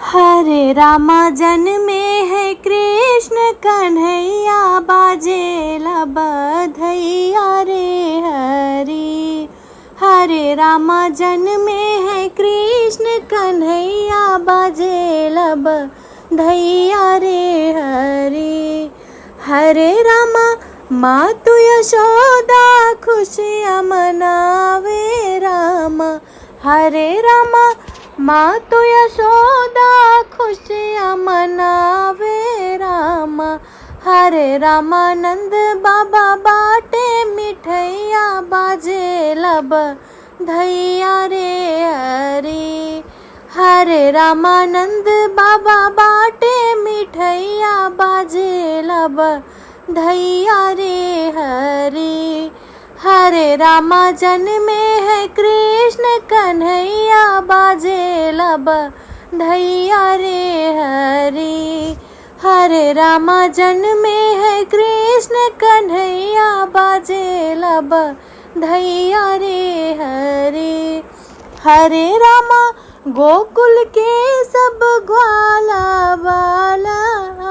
हरे रामा जन्मे है कृष्ण कन्हैया, बाजेला बधैया रे हरी। हरे रामा जन्मे है कृष्ण कन्हैया, बाजेला बधैया रे हरी। हरे रामा मातु यशोदा खुशियाँ मनावे रामा। हरे रामा मातु यशोदा खुशियाँ मनावे रामा। हरे रामा नंद बाबा बाटे मिठैया, बाजेला बधैया रे हरी। हरे रामा नंद बाबा बाटे मिठैया, बाजेला बधैया रे हरी। हरे रामा जन्मे है कृष्ण कन्हैया, बाजेला बधैया रे हरी। हरे रामा जन्मे है कृष्ण कन्हैया, बाजेला बधैया रे हरी। हरे रामा गोकुल के सब ग्वाला बाला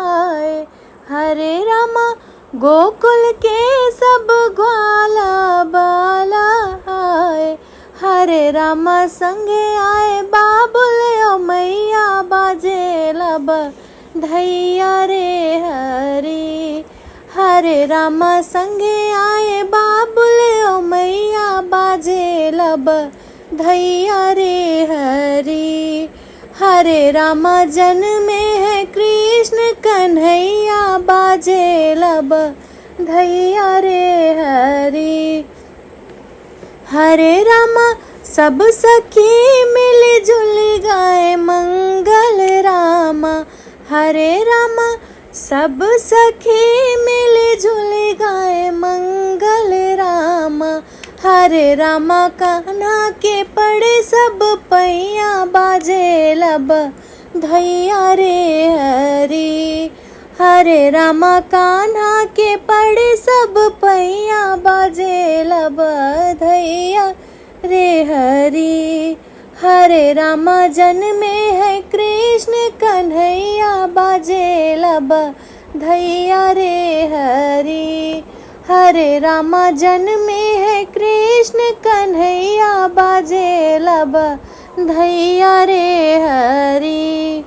आए। हरे रामा गोकुल के सब ग्वाला बाला आए। हरे रामा संगे आए बाबुल ओ मैया, बाजेला बधैया रे हरी। हरे रामा संगे आए बाबुल ओ मैया, बाजेला बधैया रे हरी। हरे रामा जन्मे है कृष्ण कन्हैया, बाजेला बधैया रे हरी। हरे रामा सब सखी मिल जुल गाए मंगल रामा। हरे रामा सब सखी मिल जुल गाए मंगल रामा। हरे रामा कान्हा के पड़े सब पैया, बाजेला बधैया रे हरी। हरे रामा कान्हा के पड़े सब पैया, बाजेला बधैया रे हरी। हरे रामा जन्मे है कृष्ण कन्हैया, बाजेला बधैया रे हरी। हरे रामा जन्मे है कृष्ण कन्हैया, बाजेला बधैया रे हरी।